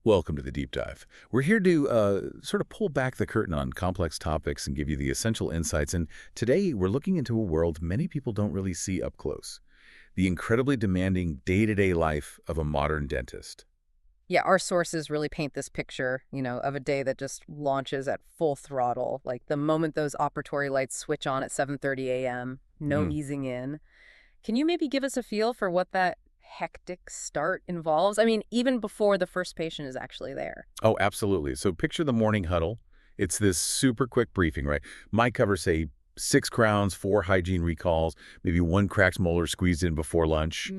Welcome to the Deep Dive. We're here to sort of pull back the curtain on complex topics and give you the essential insights. And today we're looking into a world many people don't really see up close. The incredibly demanding day-to-day life of a modern dentist. Yeah, our sources really paint this picture, of a day that just launches at full throttle. Like the moment those operatory lights switch on at 7:30 a.m., no easing in. Can you maybe give us a feel for what that hectic start involves? I mean, even before the first patient is actually there. Oh, absolutely. So picture the morning huddle. It's this super quick briefing, right? Might cover, say, 6 crowns, 4 hygiene recalls, maybe 1 cracked molar squeezed in before lunch.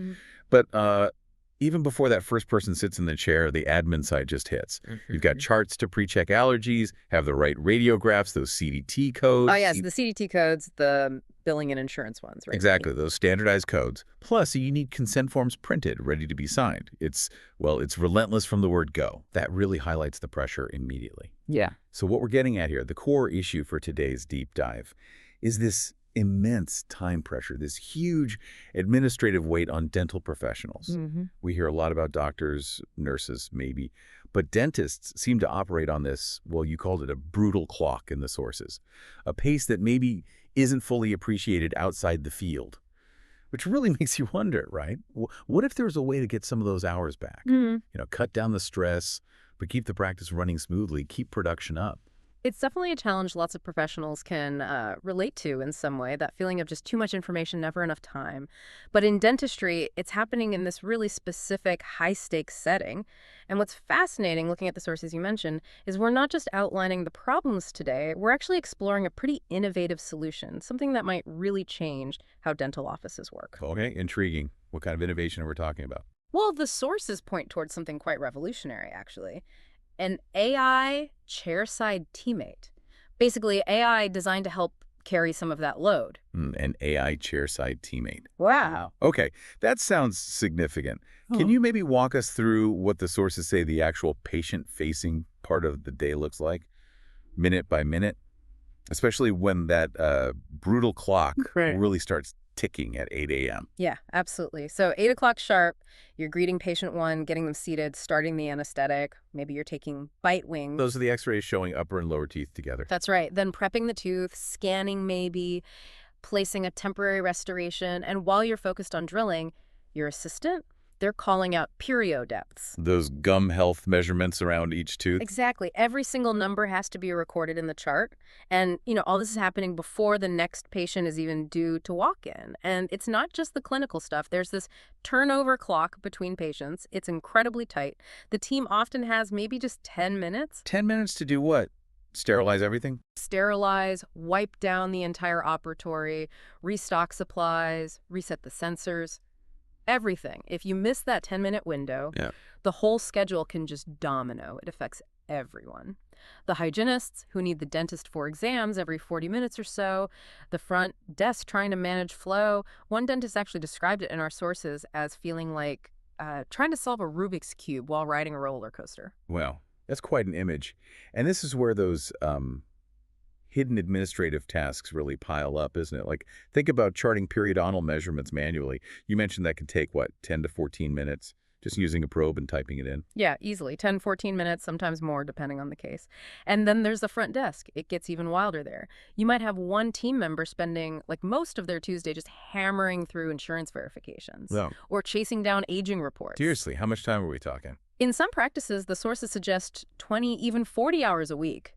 But even before that first person sits in the chair, the admin side just hits. You've got charts to pre-check allergies, have the right radiographs, those CDT codes. Oh, yes, the CDT codes, the billing and insurance ones, right? Exactly, those standardized codes. Plus, you need consent forms printed, ready to be signed. It's relentless from the word go. That really highlights the pressure immediately. Yeah. So what we're getting at here, the core issue for today's deep dive, is this immense time pressure, this huge administrative weight on dental professionals. We hear a lot about doctors, nurses maybe, but dentists seem to operate on this, well, you called it a brutal clock in the sources, a pace that maybe isn't fully appreciated outside the field, which really makes you wonder, right? What if there's a way to get some of those hours back? Cut down the stress, but keep the practice running smoothly, keep production up. It's definitely a challenge lots of professionals can relate to in some way, that feeling of just too much information, never enough time. But in dentistry, it's happening in this really specific high-stakes setting. And what's fascinating, looking at the sources you mentioned, is we're not just outlining the problems today, we're actually exploring a pretty innovative solution, something that might really change how dental offices work. Okay, intriguing. What kind of innovation are we talking about? Well, the sources point towards something quite revolutionary, actually. An AI chairside teammate. Basically, AI designed to help carry some of that load. An AI chairside teammate. Wow. Okay, that sounds significant. Can you maybe walk us through what the sources say the actual patient-facing part of the day looks like, minute by minute? Especially when that brutal clock really starts ticking at 8 a.m. Yeah, absolutely. So 8 o'clock sharp, you're greeting patient 1, getting them seated, starting the anesthetic. Maybe you're taking bite wings. Those are the x-rays showing upper and lower teeth together. That's right. Then prepping the tooth, scanning maybe, placing a temporary restoration. And while you're focused on drilling, your assistant, they're calling out perio depths. Those gum health measurements around each tooth. Exactly. Every single number has to be recorded in the chart. And, all this is happening before the next patient is even due to walk in. And it's not just the clinical stuff. There's this turnover clock between patients. It's incredibly tight. The team often has maybe just 10 minutes. 10 minutes to do what? Sterilize everything? Sterilize, wipe down the entire operatory, restock supplies, reset the sensors. Everything. If you miss that 10-minute window, the whole schedule can just domino. It affects everyone. The hygienists who need the dentist for exams every 40 minutes or so, the front desk trying to manage flow. One dentist actually described it in our sources as feeling like trying to solve a Rubik's Cube while riding a roller coaster. Wow, that's quite an image. And this is where those hidden administrative tasks really pile up, isn't it? Like, think about charting periodontal measurements manually. You mentioned that could take, 10 to 14 minutes, just using a probe and typing it in. Yeah, easily. 10, 14 minutes, sometimes more, depending on the case. And then there's the front desk. It gets even wilder there. You might have one team member spending, most of their Tuesday just hammering through insurance verifications or chasing down aging reports. Seriously, how much time are we talking? In some practices, the sources suggest 20, even 40 hours a week.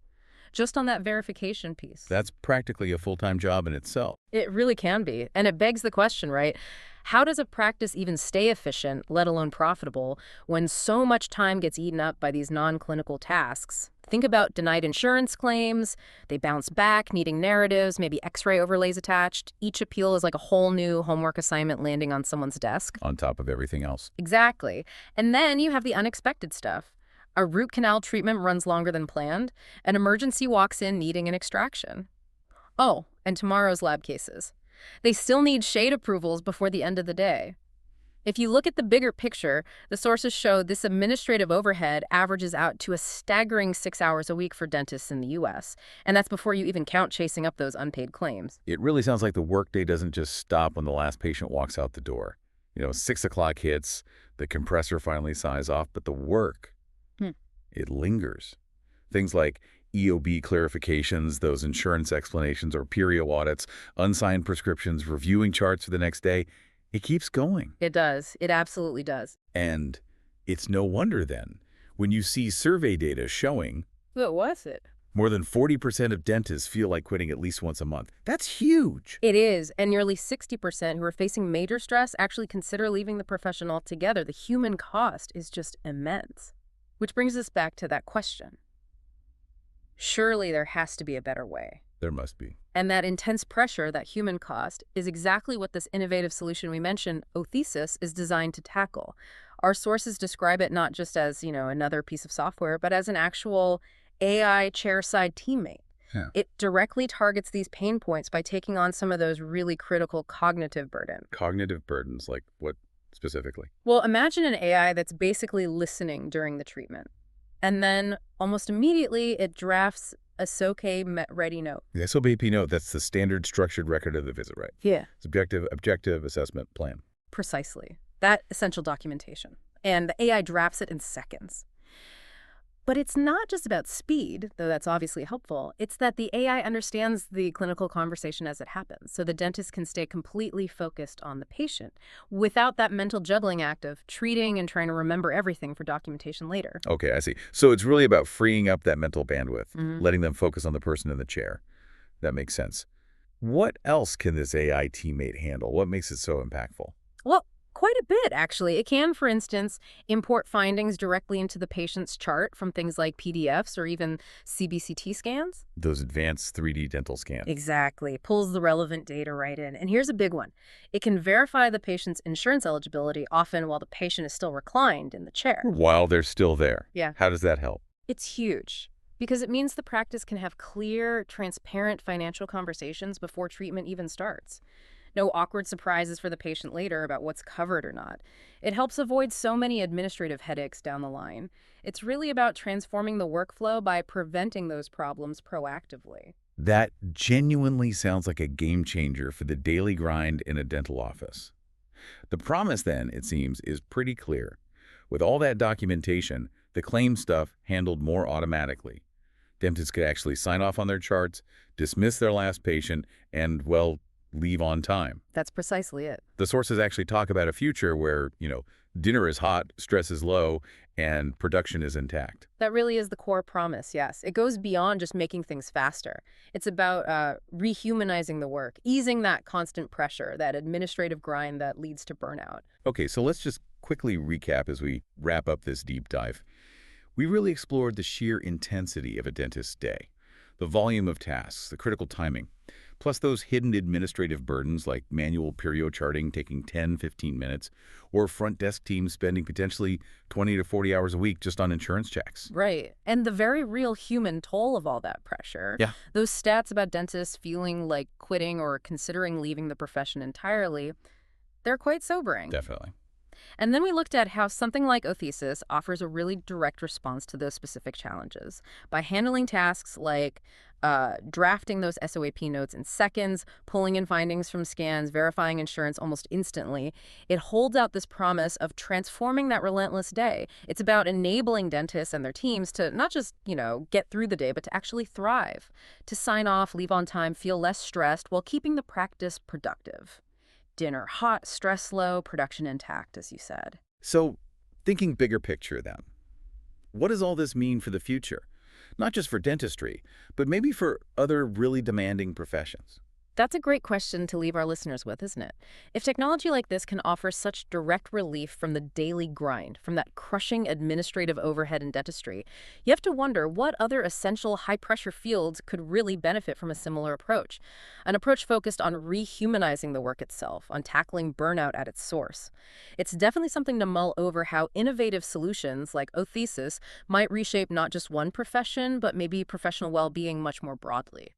Just on that verification piece. That's practically a full-time job in itself. It really can be. And it begs the question, right? How does a practice even stay efficient, let alone profitable, when so much time gets eaten up by these non-clinical tasks? Think about denied insurance claims. They bounce back, needing narratives, maybe x-ray overlays attached. Each appeal is like a whole new homework assignment landing on someone's desk. On top of everything else. Exactly. And then you have the unexpected stuff. A root canal treatment runs longer than planned. An emergency walks in needing an extraction. Oh, and tomorrow's lab cases. They still need shade approvals before the end of the day. If you look at the bigger picture, the sources show this administrative overhead averages out to a staggering 6 hours a week for dentists in the U.S., and that's before you even count chasing up those unpaid claims. It really sounds like the workday doesn't just stop when the last patient walks out the door. 6 o'clock hits, the compressor finally sighs off, but the work It lingers. Things like EOB clarifications, those insurance explanations or perio audits, unsigned prescriptions, reviewing charts for the next day, it keeps going. It does. It absolutely does. And it's no wonder then, when you see survey data showing What was it? more than 40% of dentists feel like quitting at least once a month. That's huge. It is, and nearly 60% who are facing major stress actually consider leaving the profession altogether. The human cost is just immense. Which brings us back to that question. Surely there has to be a better way. There must be. And that intense pressure, that human cost, is exactly what this innovative solution we mentioned, Othisis, is designed to tackle. Our sources describe it not just as, another piece of software, but as an actual AI chairside teammate. Yeah. It directly targets these pain points by taking on some of those really critical cognitive burdens. Cognitive burdens, like what specifically? Well, imagine an AI that's basically listening during the treatment. And then almost immediately it drafts a SOK-ready note. The SOBP note, that's the standard structured record of the visit, right? Yeah. Subjective, objective assessment plan. Precisely. That essential documentation. And the AI drafts it in seconds. But it's not just about speed, though that's obviously helpful. It's that the AI understands the clinical conversation as it happens, so the dentist can stay completely focused on the patient without that mental juggling act of treating and trying to remember everything for documentation later. Okay, I see. So it's really about freeing up that mental bandwidth, letting them focus on the person in the chair. That makes sense. What else can this AI teammate handle? What makes it so impactful? Well, quite a bit, actually. It can, for instance, import findings directly into the patient's chart from things like PDFs or even CBCT scans. Those advanced 3D dental scans. Exactly. Pulls the relevant data right in. And here's a big one. It can verify the patient's insurance eligibility, often while the patient is still reclined in the chair. While they're still there. Yeah. How does that help? It's huge, because it means the practice can have clear, transparent financial conversations before treatment even starts. No awkward surprises for the patient later about what's covered or not. It helps avoid so many administrative headaches down the line. It's really about transforming the workflow by preventing those problems proactively. That genuinely sounds like a game changer for the daily grind in a dental office. The promise then, it seems, is pretty clear. With all that documentation, the claim stuff handled more automatically. Dentists could actually sign off on their charts, dismiss their last patient, and, well, leave on time. That's precisely it. The sources actually talk about a future where, dinner is hot, stress is low, and production is intact. That really is the core promise, yes. It goes beyond just making things faster. It's about rehumanizing the work, easing that constant pressure, that administrative grind that leads to burnout. Okay, so let's just quickly recap as we wrap up this deep dive. We really explored the sheer intensity of a dentist's day, the volume of tasks, the critical timing, plus those hidden administrative burdens like manual perio charting taking 10-15 minutes, or front desk teams spending potentially 20 to 40 hours a week just on insurance checks. Right. And the very real human toll of all that pressure. Yeah. Those stats about dentists feeling like quitting or considering leaving the profession entirely, they're quite sobering. Definitely. And then we looked at how something like Othisis offers a really direct response to those specific challenges by handling tasks like drafting those SOAP notes in seconds, pulling in findings from scans, verifying insurance almost instantly. It holds out this promise of transforming that relentless day. It's about enabling dentists and their teams to not just, get through the day, but to actually thrive, to sign off, leave on time, feel less stressed while keeping the practice productive. Dinner hot, stress low, production intact, as you said. So, thinking bigger picture then, what does all this mean for the future? Not just for dentistry, but maybe for other really demanding professions. That's a great question to leave our listeners with, isn't it? If technology like this can offer such direct relief from the daily grind, from that crushing administrative overhead in dentistry, you have to wonder what other essential high-pressure fields could really benefit from a similar approach. An approach focused on rehumanizing the work itself, on tackling burnout at its source. It's definitely something to mull over how innovative solutions like Othisis might reshape not just one profession, but maybe professional well-being much more broadly.